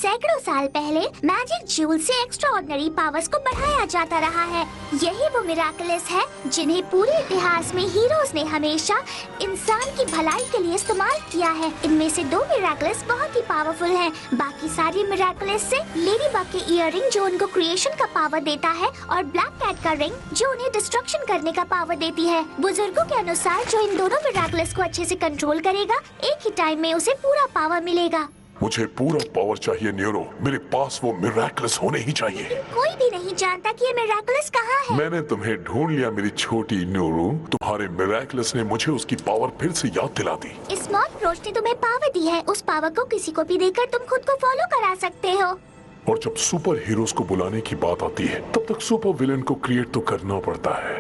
सैकड़ों साल पहले मैजिक जूल से एक्स्ट्राऑर्डिनरी पावर्स को बढ़ाया जाता रहा है। यही वो मिराकल्स है जिन्हें पूरे इतिहास में हीरोज ने हमेशा इंसान की भलाई के लिए इस्तेमाल किया है। इनमें से 2 मिराकल्स बहुत ही पावरफुल हैं। बाकी सारी मिराकल्स से लेडी बग के इयररिंग जो उनको क्रिएशन का पावर देता है और ब्लैक कैट का रिंग जो उन्हें डिस्ट्रक्शन करने का पावर देती है। बुजुर्गों के अनुसार जो इन दोनों मिराकल्स को अच्छे से कंट्रोल करेगा, एक ही टाइम में उसे पूरा पावर मिलेगा। मुझे पूरा पावर चाहिए न्यूरो। मेरे पास वो मिराकल्स होने ही चाहिए। कोई भी नहीं जानता कि ये मिराकल्स कहाँ है। मैंने तुम्हें ढूंढ लिया मेरी छोटी न्यूरो। तुम्हारे मिराकल्स ने मुझे उसकी पावर फिर से याद दिला दी। इस स्मार्ट रोच ने तुम्हें पावर दी है। उस पावर को किसी को भी देकर तुम खुद को फॉलो करा सकते हो। और जब सुपर हीरोज को बुलाने की बात आती है तब तक सुपर विलेन को क्रिएट तो करना पड़ता है।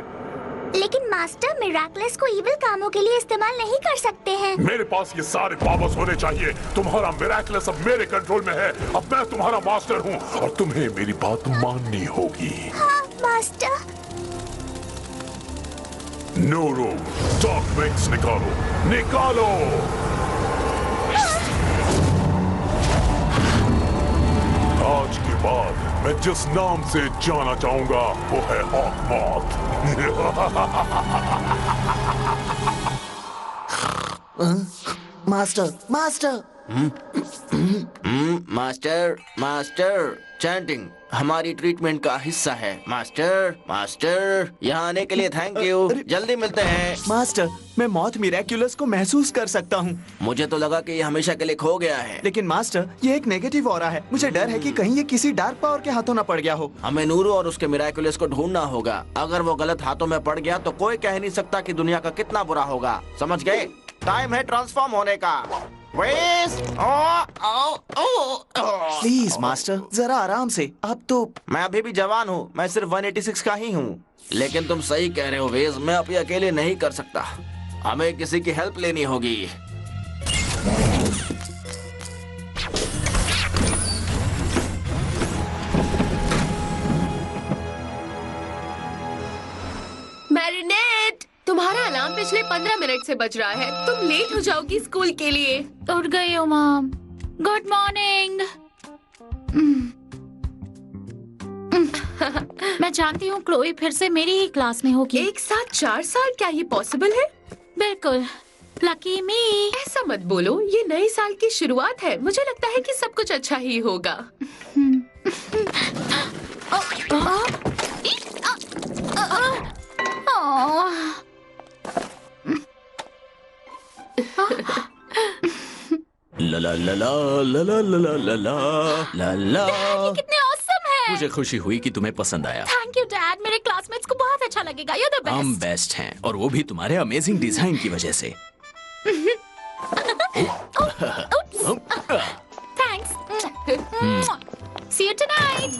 लेकिन मास्टर मिराकल्स को इविल कामों के लिए इस्तेमाल नहीं कर सकते हैं। मेरे पास ये सारे पावर्स होने चाहिए। तुम्हारा मिराकल्स अब मेरे कंट्रोल में है। अब मैं तुम्हारा मास्टर हूँ और तुम्हें मेरी बात माननी होगी। हाँ मास्टर। न्यूरो, डार्क विंग्स निकालो, निकालो। आज के बाद मैं जिस नाम से जाना चाहूंगा वो है hawkmoth. Master, master. Master, master, chanting हमारी ट्रीटमेंट का हिस्सा है। मास्टर, मास्टर, यहाँ आने के लिए थैंक यू। जल्दी मिलते हैं। मास्टर, मैं मौत मिरेक्युलस को महसूस कर सकता हूँ। मुझे तो लगा कि ये हमेशा के लिए खो गया है। लेकिन मास्टर, ये एक नेगेटिव ऑरा है। मुझे डर है कि कहीं ये किसी डार्क पावर के हाथों न पड़ गया हो। हमें नूरो और उसके मिरेक्युलस को ढूंढना होगा। अगर वो गलत हाथों में पड़ गया तो कोई कह नहीं सकता कि दुनिया का कितना बुरा होगा। समझ गए? टाइम है ट्रांसफॉर्म होने का। प्लीज मास्टर, जरा आराम से। अब तो मैं अभी भी जवान हूँ। मैं सिर्फ 186 का ही हूँ। लेकिन तुम सही कह रहे हो वेज, मैं अभी अकेले नहीं कर सकता। हमें किसी की हेल्प लेनी होगी। मैरिनेट, तुम्हारा अलार्म पिछले 15 मिनट से बज रहा है। तुम लेट हो जाओगी स्कूल के लिए। उठ गई हो मॉम। Good morning. मैं जानती हूँ क्लोई फिर से मेरी ही क्लास में होगी। एक साथ 4 साल, क्या ये पॉसिबल है? बिल्कुल। लकी मी। ऐसा मत बोलो, ये नए साल की शुरुआत है। मुझे लगता है कि सब कुछ अच्छा ही होगा। ला ला ला ला ला ला ला ला ला ला। ये कितने ऑसम है। मुझे खुशी हुई कि तुम्हें पसंद आया। Thank you dad. मेरे क्लासमेट्स को बहुत अच्छा लगेगा। यू द हम बेस्ट। बेस्ट हैं और वो भी तुम्हारे अमेजिंग डिजाइन की वजह से। Thanks. See you tonight.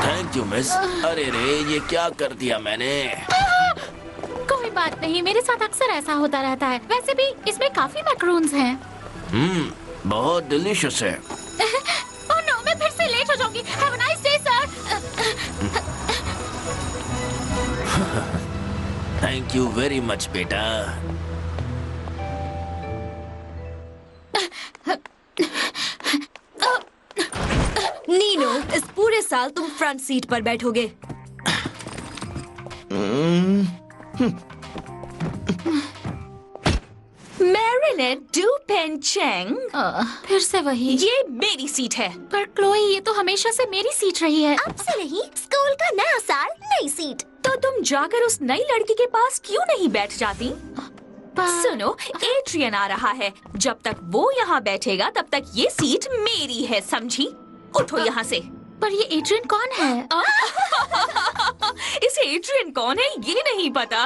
Thank you miss. अरे रे, ये क्या कर दिया मैंने? कोई बात नहीं, मेरे साथ अक्सर ऐसा होता रहता है। वैसे भी इसमें काफी मैक्रोन्स हैं। बहुत डिलीशियस है। ओह नो, मैं फिर से लेट हो जाऊंगी। Have a nice day sir. Thank you very much बेटा। नीनो, इस पूरे साल तुम फ्रंट सीट पर बैठोगे। Marinette Dupain Cheng. फिर से वही। ये मेरी सीट है। पर क्लोई, ये तो हमेशा से मेरी सीट रही है। अब से नहीं, स्कूल का नया साल, नई सीट। तो तुम जाकर उस नई लड़की के पास क्यों नहीं बैठ जाती? सुनो, एड्रियन आ रहा है। जब तक वो यहाँ बैठेगा तब तक ये सीट मेरी है, समझी? उठो यहाँ से। पर ये एड्रियन कौन है? इसे एड्रियन कौन है ये नहीं पता।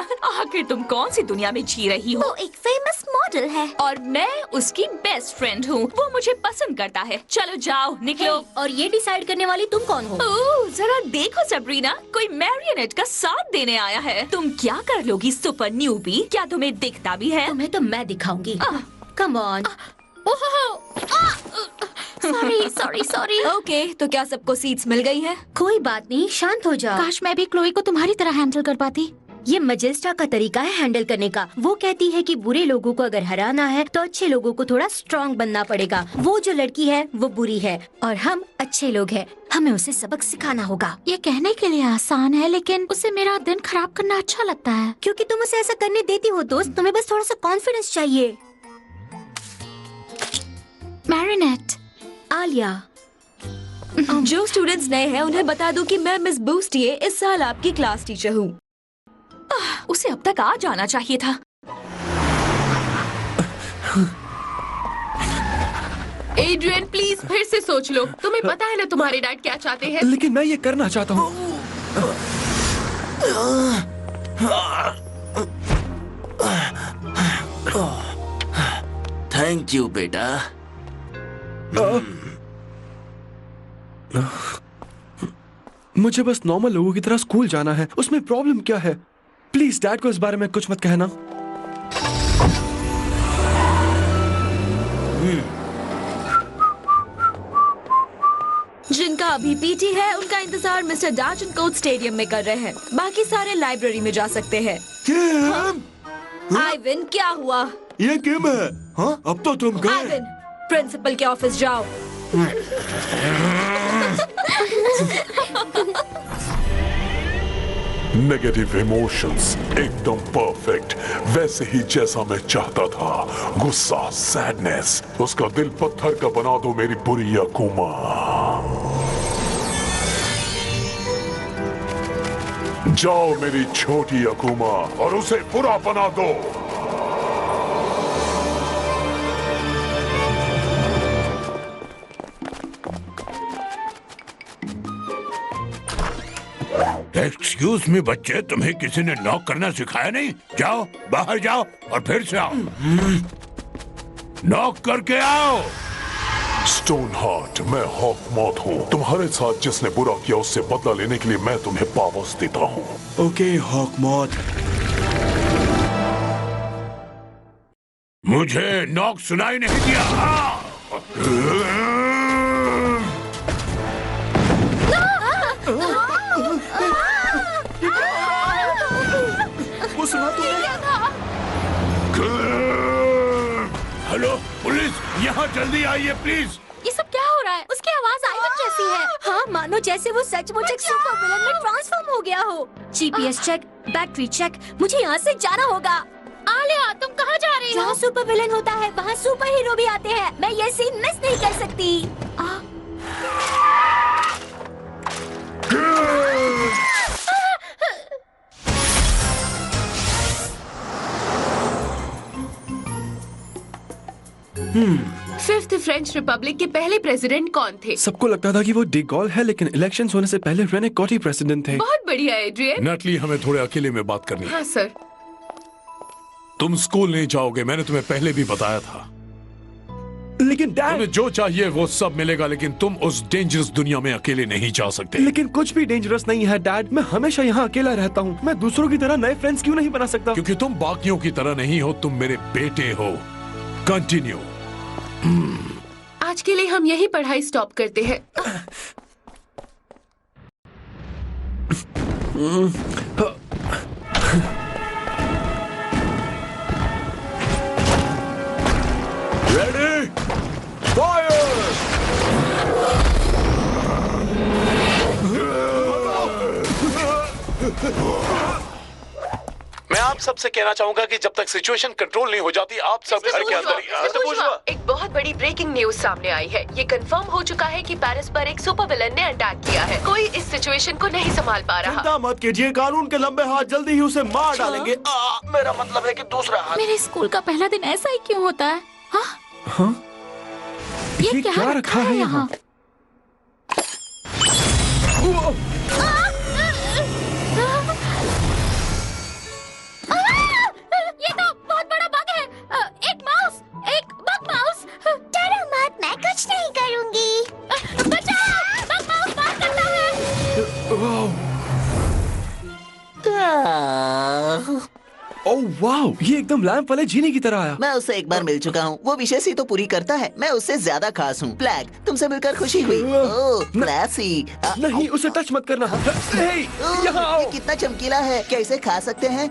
आखिर तुम कौन सी दुनिया में जी रही हो? वो एक फेमस मॉडल है और मैं उसकी बेस्ट फ्रेंड हूँ। वो मुझे पसंद करता है। चलो जाओ, निकलो। और ये डिसाइड करने वाली तुम कौन हो? ओह, जरा देखो सबरीना, कोई मैरियोनेट का साथ देने आया है। तुम क्या कर लोगी सुपर न्यूबी? क्या तुम्हें दिखता भी है? तुम्हें तो मैं दिखाऊंगी। Come on. Sorry sorry sorry. Okay, तो क्या सबको सीट्स मिल गई है? कोई बात नहीं, शांत हो जाओ। काश मैं भी क्लोई को तुम्हारी तरह हैंडल कर पाती। ये मजेस्टा का तरीका है हैंडल करने का। वो कहती है कि बुरे लोगों को अगर हराना है तो अच्छे लोगों को थोड़ा स्ट्रांग बनना पड़ेगा। वो जो लड़की है वो बुरी है और हम अच्छे लोग हैं। हमें उसे सबक सिखाना होगा। ये कहने के लिए आसान है, लेकिन उसे मेरा दिन खराब करना अच्छा लगता है। क्योंकि तुम उसे ऐसा करने देती हो दोस्त। तुम्हें बस थोड़ा सा कॉन्फिडेंस चाहिए। मैरिनेट। आलिया, जो स्टूडेंट्स नए हैं उन्हें बता दो कि मैं मिस बूस्टिए इस साल आपकी क्लास टीचर हूँ। उसे अब तक आ जाना चाहिए था। एड्रियन प्लीज फिर से सोच लो। तुम्हें पता है ना तुम्हारे डैड क्या चाहते हैं। लेकिन मैं ये करना चाहता हूँ। थैंक यू बेटा। मुझे बस नॉर्मल लोगों की तरह स्कूल जाना है। उसमें प्रॉब्लम क्या है? प्लीज डैड को इस बारे में कुछ मत कहना। जिनका अभी पीटी है उनका इंतजार मिस्टर डार्जनकोट स्टेडियम में कर रहे हैं। बाकी सारे लाइब्रेरी में जा सकते हैं। आइविन, क्या हुआ? ये गेम है। हाँ, अब तो तुम गए। आइविन, प्रिंसिपल के ऑफिस जाओ। नेगेटिव इमोशंस एकदम परफेक्ट, वैसे ही जैसा मैं चाहता था। गुस्सा, सैडनेस, उसका दिल पत्थर का बना दो मेरी बुरी अकूमा। जाओ मेरी छोटी अकूमा और उसे बुरा बना दो। एक्सक्यूज मी बच्चे, तुम्हें किसी ने नॉक करना सिखाया नहीं? जाओ बाहर जाओ और फिर से आओ। नॉक करके आओ। स्टोन हार्ट, मैं हॉकमॉथ हूँ। तुम्हारे साथ जिसने बुरा किया उससे बदला लेने के लिए मैं तुम्हें पावर्स देता हूँ। ओके हॉकमॉथ। मुझे नॉक सुनाई नहीं दिया। वो सुना तुमने? हेलो पुलिस, यहाँ जल्दी आइए प्लीज। ये सब क्या हो रहा है? उसकी आवाज आइवन जैसी है। हाँ, मानो जैसे वो सचमुच एक सुपर विलन में ट्रांसफॉर्म हो गया हो। जीपीएस चेक, बैटरी चेक, मुझे यहाँ से जाना होगा। आलिया, तुम कहाँ जा रही हो? जहाँ सुपर विलन होता है वहाँ सुपर हीरो भी आते हैं। मैं ये सीन मिस नहीं कर सकती। फिफ्थ फ्रेंच रिपब्लिक के पहले प्रेसिडेंट कौन थे? सबको लगता था कि वो डी गॉल है, लेकिन इलेक्शंस होने से पहले रेने कॉटी प्रेसिडेंट थे। बहुत बढ़िया एड्रियन। नटली, हमें थोड़े अकेले में बात करनी है। हाँ सर। तुम स्कूल नहीं जाओगे, मैंने तुम्हें पहले भी बताया था। लेकिन डैड, तुम्हें जो चाहिए वो सब मिलेगा, लेकिन तुम उस डेंजरस दुनिया में अकेले नहीं जा सकते। लेकिन कुछ भी डेंजरस नहीं है डैड। मैं हमेशा यहाँ अकेला रहता हूँ। मैं दूसरों की तरह नए फ्रेंड्स क्यों नहीं बना सकता? क्योंकि तुम बाकियों की तरह नहीं हो, तुम मेरे बेटे हो। कंटिन्यू। आज के लिए हम यही पढ़ाई स्टॉप करते हैं। Ready, fire! मैं आप सबसे कहना चाहूंगा कि जब तक सिचुएशन कंट्रोल नहीं हो जाती, आप सब घर के अंदर ही। एक बहुत बड़ी ब्रेकिंग न्यूज सामने आई है। ये कंफर्म हो चुका है कि पेरिस पर एक सुपर विलन ने अटैक किया है। कोई इस सिचुएशन को नहीं संभाल पा रहा। चिंता मत कीजिए, कानून के लंबे हाथ जल्दी ही उसे मार डालेंगे। मेरा मतलब है कि दूसरा हाथ। मेरे स्कूल का पहला दिन ऐसा ही क्यों होता है? हाँ? ये क्या रखा है यहाँ? ये तो बहुत बड़ा बग है। एक माउस, एक बग माउस। डरो मत, मैं कुछ नहीं करूँगी। बचाओ, बग माउस बात करता है। ओह वाओ, ये एकदम लैंप वाले जीनी की तरह आया। मैं उससे एक बार मिल चुका हूँ। वो विशेष ही तो पूरी करता है। मैं उससे ज्यादा खास हूँ। फ्लैग, तुमसे मिलकर खुशी हुई। ओह, क्लासी। नहीं, उसे टच मत करना। हे, यहाँ आओ। ये कितना चमकीला है। क्या इसे खा सकते हैं?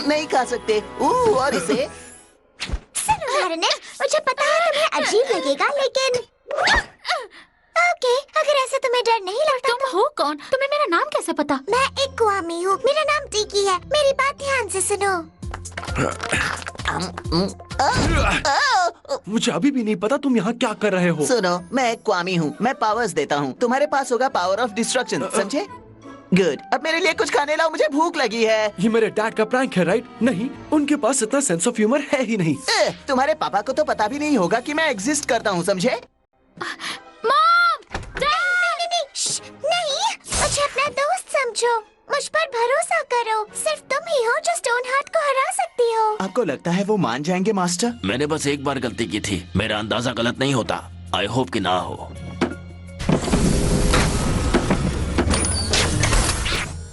नहीं खा सकते। और इसे सुनो मैरिनेट, मुझे पता है तुम्हें अजीब लगेगा, लेकिन ओके, अगर ऐसे तुम्हें डर नहीं लगता। तुम हो कौन? तुम्हें मेरा नाम कैसे पता? मैं एक क्वामी हूँ। मेरा नाम टिकी है। मेरी बात ध्यान से सुनो। मुझे अभी भी नहीं पता तुम यहाँ क्या कर रहे हो। सुनो, मैं एक क्वामी हूँ। मैं पावर्स देता हूँ। तुम्हारे पास होगा पावर ऑफ डिस्ट्रक्शन, समझे? गुड। अब मेरे लिए कुछ खाने लाओ, मुझे भूख लगी है। ये मेरे डैड का प्रैंक है, राइट? नहीं, उनके पास इतना सेंस ऑफ ह्यूमर है ही नहीं। तुम्हारे पापा को तो पता भी नहीं होगा कि मैं एग्जिस्ट करता हूँ, समझे? नहीं, मुझे अपना दोस्त समझो। मुझ पर भरोसा करो। सिर्फ तुम ही हो जो स्टोन हार्ट को हरा सकती हो। आपको लगता है वो मान जाएंगे मास्टर? मैंने बस एक बार गलती की थी। मेरा अंदाजा गलत नहीं होता। आई होप कि ना हो।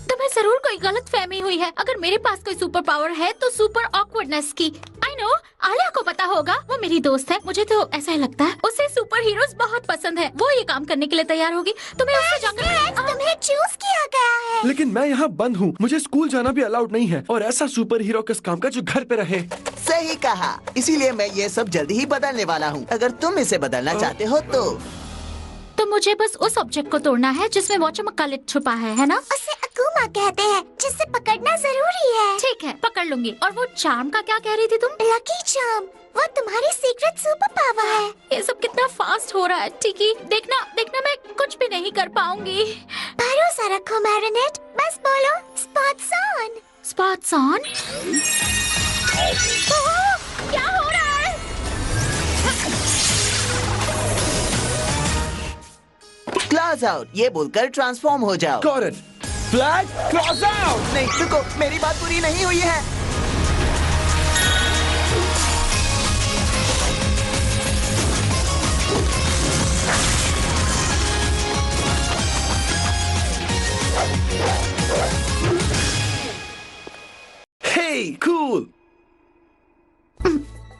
तुम्हें जरूर कोई गलत फहमी हुई है। अगर मेरे पास कोई सुपर पावर है तो सुपर ऑकवर्डनेस की। आई नो, आलिया को पता होगा। वो मेरी दोस्त है। मुझे तो ऐसा ही लगता है। उसे सुपर हीरोज बहुत पसंद है। वो ये काम करने के लिए तैयार होगी। तुम्हें उससे जाकर तुम्हें चूज किया गया है। लेकिन मैं यहाँ बंद हूँ। मुझे स्कूल जाना भी अलाउड नहीं है। और ऐसा सुपर हीरो किस काम का जो घर पे रहे? सही कहा। इसीलिए मैं ये सब जल्दी ही बदलने वाला हूँ। अगर तुम इसे बदलना चाहते हो तो मुझे बस उस ऑब्जेक्ट को तोड़ना है जिसमें वॉचमक का लिड छुपा है ना? उसे अकुमा कहते हैं, जिसे पकड़ना जरूरी है। ठीक है, पकड़ लूंगी। और वो चार्म का क्या कह रही थी तुम? लकी चार्म, वो तुम्हारी सीक्रेट सुपर पावर है। ये सब कितना फास्ट हो रहा है। टिकी, देखना देखना, मैं कुछ भी नहीं कर पाऊंगी। भरोसा रखो मैरिनेट, बस बोलो स्पॉट्स ऑन। Spots on? क्या हो रहा है? क्लॉज आउट, ये बोलकर ट्रांसफॉर्म हो जाओ। Got it. Flag, claws out. नहीं, रुको, मेरी बात पूरी नहीं हुई है। Hey, cool.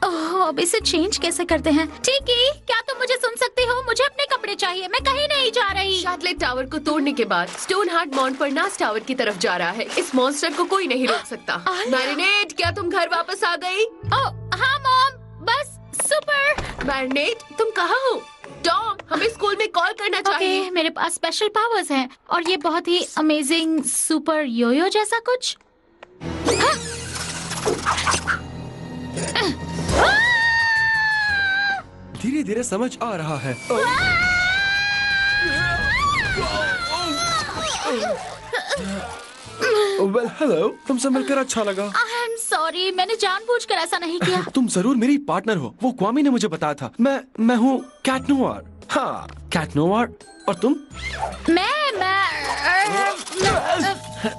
ओह, अब इसे चेंज कैसे करते हैं? ठीक है, क्या तुम मुझे सुन सकती हो? मुझे अपने कपड़े चाहिए। मैं कहीं नहीं जा रही। शार्लेट टावर को तोड़ने के बाद स्टोन हार्ट माउंट पर नास टावर की तरफ जा रहा है। इस मॉन्स्टर को कोई नहीं रोक सकता। मैरिनेट, क्या तुम घर वापस आ गई? ओह, हाँ मॉम, बस सुपर। मैरिनेट, तुम कहाँ हो? टॉम, हमें स्कूल में कॉल करना चाहिए। मेरे पास स्पेशल पावर्स हैं और ये बहुत ही अमेजिंग सुपर योयो जैसा कुछ। धीरे धीरे समझ आ रहा है। वेल हेलो, तुमसे मिलकर अच्छा लगा। आई एम सॉरी, मैंने जानबूझकर ऐसा नहीं किया। तुम जरूर मेरी पार्टनर हो। वो क्वामी ने मुझे बताया था। मैं हूँ कैट नोवार। हाँ, कैट नोवार। और तुम?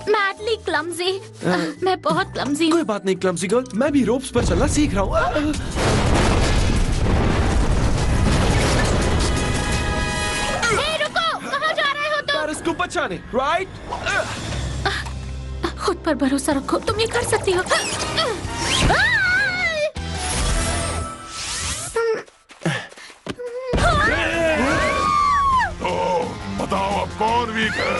Madly clumsy. मैं बहुत क्लमजी हूँ। कोई बात नहीं क्लमजी गर्ल, मैं भी रोप्स पर चलना सीख रहा हूँ। को बचाने, राइट? खुद पर भरोसा रखो, तुम ये कर सकती हो। तो बताओ अब कौन वीक है?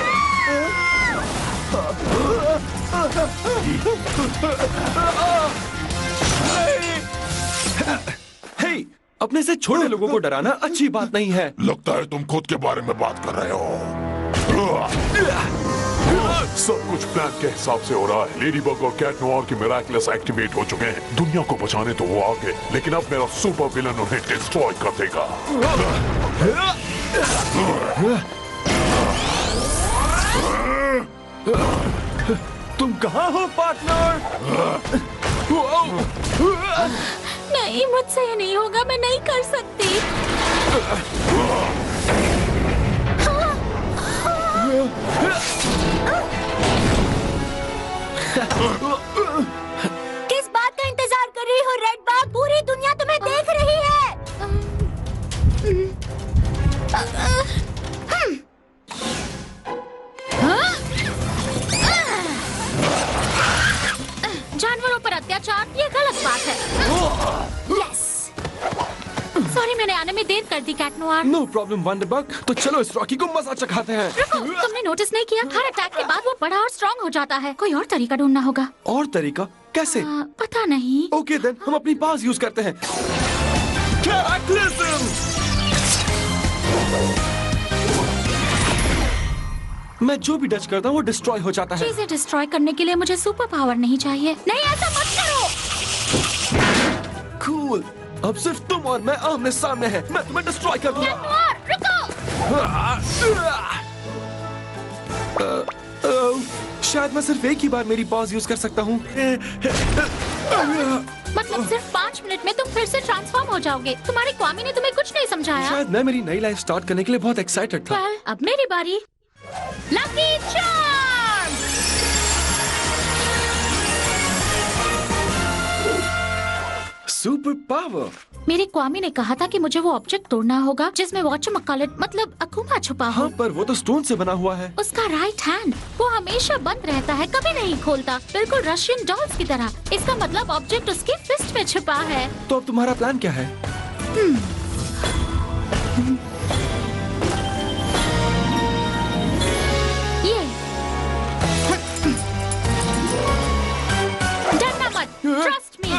हे, अपने से छोटे लोगों को डराना अच्छी बात नहीं है। लगता है तुम खुद के बारे में बात कर रहे हो। सब कुछ प्लान के हिसाब से हो रहा है। लेडीबग और कैट नोवार की मिराकुलस एक्टिवेट हो चुके हैं। दुनिया को बचाने तो वो आ गए, लेकिन अब मेरा सुपर विलन उन्हें डिस्ट्रॉय कर देगा। तुम कहाँ हो पार्टनर? नहीं, मुझसे ये नहीं होगा। मैं नहीं कर सकती। किस बात का इंतजार कर रही हो रेड बाग? पूरी दुनिया तुम्हें देख रही है। जानवरों पर आने में देर कर दी Cat Noir. No problem Wonderbug. तो चलो इस रॉकी को मजा चखाते हैं। रुको, तुमने नोटिस नहीं किया हर अटैक के बाद वो बड़ा और स्ट्रॉन्ग हो जाता है। कोई और तरीका ढूंढना होगा। और तरीका कैसे? पता नहीं। ओके देन हम अपनी पास यूज करते हैं। कैटलिज्म। मैं जो भी टच करता हूँ वो डिस्ट्रॉय हो जाता है। चीजें डिस्ट्रॉय करने के लिए मुझे सुपर पावर नहीं चाहिए। नहीं, ऐसा मत करो। कूल। अब सिर्फ तुम और मैं आमने सामने हैं। मैं तुम्हें डिस्ट्रॉय कर दूंगा। रुको। शायद मैं सिर्फ एक ही बार मेरी पास यूज कर सकता हूँ। मतलब सिर्फ 5 मिनट में तुम फिर से ट्रांसफॉर्म हो जाओगे। तुम्हारी क्वामी ने तुम्हें कुछ नहीं समझाया। शायद मैं मेरी नई लाइफ स्टार्ट करने के लिए बहुत एक्साइटेड था। well, अब मेरी बारी। Lucky charm. Super power. मेरी क्वामी ने कहा था कि मुझे वो ऑब्जेक्ट तोड़ना होगा जिसमें वॉचमॉकॉलिट मतलब अकुमा छुपा हो। हाँ, पर वो तो स्टोन से बना हुआ है। उसका राइट हैंड वो हमेशा बंद रहता है, कभी नहीं खोलता, बिल्कुल रशियन डॉल्स की तरह। इसका मतलब ऑब्जेक्ट उसकी फिस्ट में छुपा है। तो अब तुम्हारा प्लान क्या है? ये डरना मत, ट्रस्ट मी।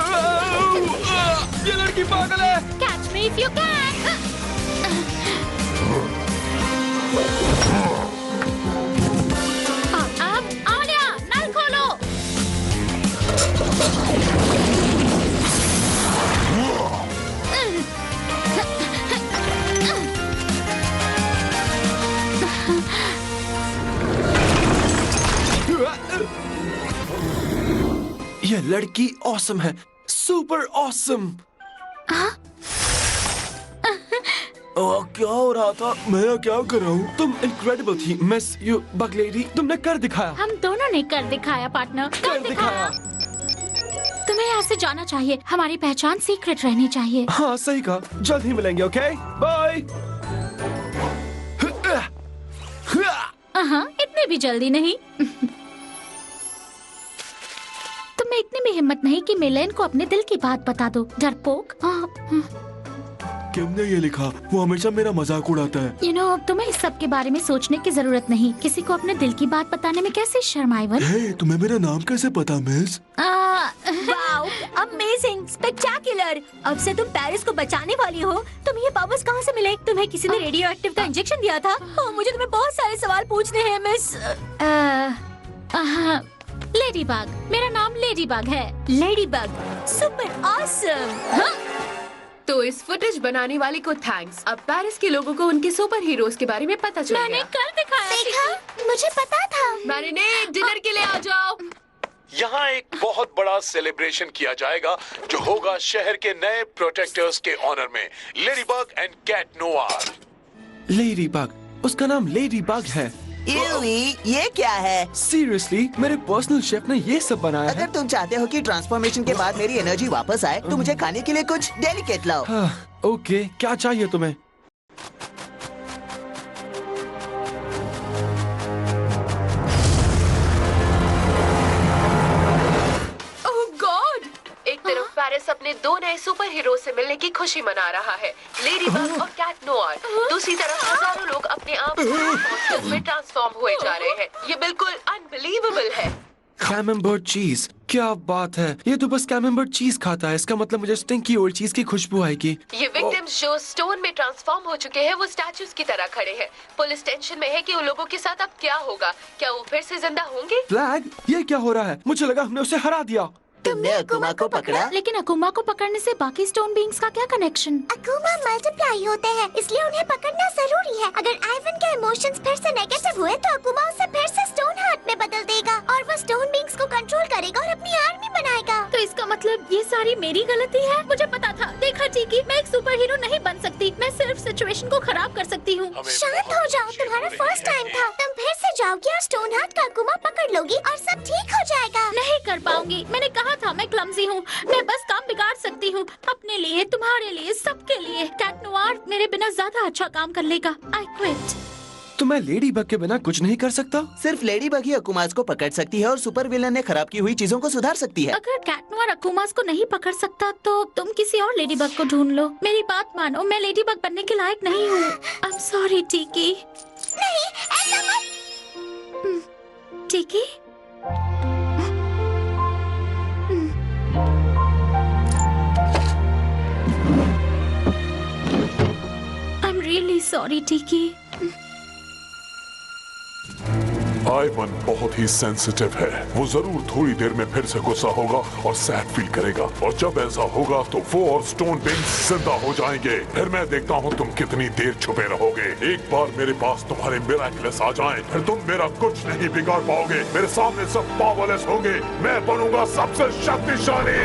ये लड़की पागल है। Catch me if you can. अब आलिया नल खोलो। ये लड़की ऑसम है, सुपर ऑसम। क्या हो रहा था? मैं क्या कर रहा हूँ? तुम इनक्रेडिबल थी मिस यू बग लेडी। तुमने कर दिखाया। हम दोनों ने कर दिखाया पार्टनर, कर दिखाया। तुम्हें यहाँ से जाना चाहिए। हमारी पहचान सीक्रेट रहनी चाहिए। हाँ सही कहा। जल्द ही मिलेंगे। Okay bye. हाँ, इतनी भी जल्दी नहीं। तुम्हें इतनी भी हिम्मत नहीं कि मिलेन को अपने दिल की बात बता दो, डरपोक। किमने ये लिखा? वो हमेशा मेरा मजाक उड़ाता है। You know, तुम्हें इस सब के बारे में सोचने की जरूरत नहीं। किसी को अपने दिल की बात बताने में कैसे शर्म आई? हे, तुम्हें मेरा नाम कैसे पता मिस? Wow, amazing, spectacular. अब से तुम पेरिस को बचाने वाली हो। तुम्हें ये पावर्स कहाँ से मिले? तुम्हें किसी ने रेडियो एक्टिव का इंजेक्शन दिया था? मुझे तुम्हें बहुत सारे सवाल पूछने हैं मिस। Lady bug. मेरा नाम लेडी बग है। Lady bug, super awesome. तो इस फुटेज बनाने वाले को थैंक्स। अब पेरिस के लोगों को उनके सुपर हीरोज के बारे में पता चल गया। मैंने कर दिखाया। देखा, मुझे पता था। मैरिने, डिनर के लिए आ जाओ। यहाँ एक बहुत बड़ा सेलिब्रेशन किया जाएगा जो होगा शहर के नए प्रोटेक्टर्स के ऑनर में, lady bug and cat noir. Lady bug, उसका नाम लेडी बग है। ये क्या है? सीरियसली, मेरे पर्सनल शेफ ने ये सब बनाया है। अगर तुम चाहते हो कि ट्रांसफॉर्मेशन के बाद मेरी एनर्जी वापस आए तो मुझे खाने के लिए कुछ डेलिकेट लाओ। ओके, क्या चाहिए तुम्हें? एक तरफ पेरिस अपने 2 नए सुपर हीरो से मिलने की खुशी मना रहा है, लेडी बग और कैट नोआर। दूसरी तरफ हजारों लोग अपने आप मॉन्स्टर्स में ट्रांसफॉर्म हुए जा रहे हैं। ये बिल्कुल अनबिलीवेबल है। कैमेम्बर्ट चीज, क्या बात है। ये तो बस कैमेम्बर्ट चीज खाता है। इसका मतलब मुझे स्टिंकी और चीज की खुशबू आएगी। ये विक्टिम्स जो स्टोन में ट्रांसफॉर्म हो चुके हैं वो स्टैचूज की तरह खड़े हैं। पुलिस टेंशन में है कि उन लोगों के साथ अब क्या होगा। क्या वो फिर से जिंदा होंगे? फ्लैग, ये क्या हो रहा है? मुझे लगा हमने उसे हरा दिया। तुमने अकुमा को पकड़ा? लेकिन अकुमा को पकड़ने से बाकी स्टोन बीइंग्स का क्या कनेक्शन? अकुमा मल्टीप्लाई होते हैं, इसलिए उन्हें पकड़ना जरूरी है। अगर आइवन के इमोशंस फिर से नेगेटिव हुए तो अकुमा उसे फिर से स्टोन हार्ट में बदल देगा और वो स्टोन बीइंग्स को कंट्रोल करेगा और अपनी आर्मी बनाएगा। तो इसका मतलब ये सारी मेरी गलती है? मुझे पता था। देखा चीकी, मैं एक सुपर हीरो नहीं बन सकती। मैं सिर्फ सिचुएशन को खराब कर सकती हूँ। शांत हो जाओ, तुम्हारा फर्स्ट टाइम था। तुम फिर से जाओगी और स्टोन हार्ट का अकुमा पकड़ लोगी और सब ठीक हो जाएगा। नहीं कर पाऊंगी। मैंने कहा था मैं क्लमजी हूँ। मैं बस काम बिगाड़ सकती हूँ, अपने लिए, तुम्हारे लिए, सबके लिए। कैट नोआर मेरे बिना ज्यादा अच्छा काम कर लेगा। I quit. तो मैं लेडी बग के बिना कुछ नहीं कर सकता? सिर्फ लेडी बग ही अकुमास को पकड़ सकती है और सुपर विलन ने खराब की हुई चीजों को सुधार सकती है। अगर कैटनोर अकुमास को नहीं पकड़ सकता तो तुम किसी और लेडी बग को ढूंढ लो। मेरी बात मानो, मैं लेडी बग बनने के लायक नहीं हूँ। आई एम सॉरी टिकी। नहीं, ऐसा मत। टिकी? आई एम रियली सॉरी टिकी। आइवन बहुत ही सेंसिटिव है। वो जरूर थोड़ी देर में फिर से गुस्सा होगा और सैड फील करेगा, और जब ऐसा होगा तो वो और स्टोन बिंग्स जिंदा हो जाएंगे। फिर मैं देखता हूँ तुम कितनी देर छुपे रहोगे। एक बार मेरे पास तुम्हारे मिरेकल्स आ जाएं, फिर तुम मेरा कुछ नहीं बिगाड़ पाओगे। मेरे सामने सब पावरलेस होंगे। मैं बनूंगा सबसे शक्तिशाली।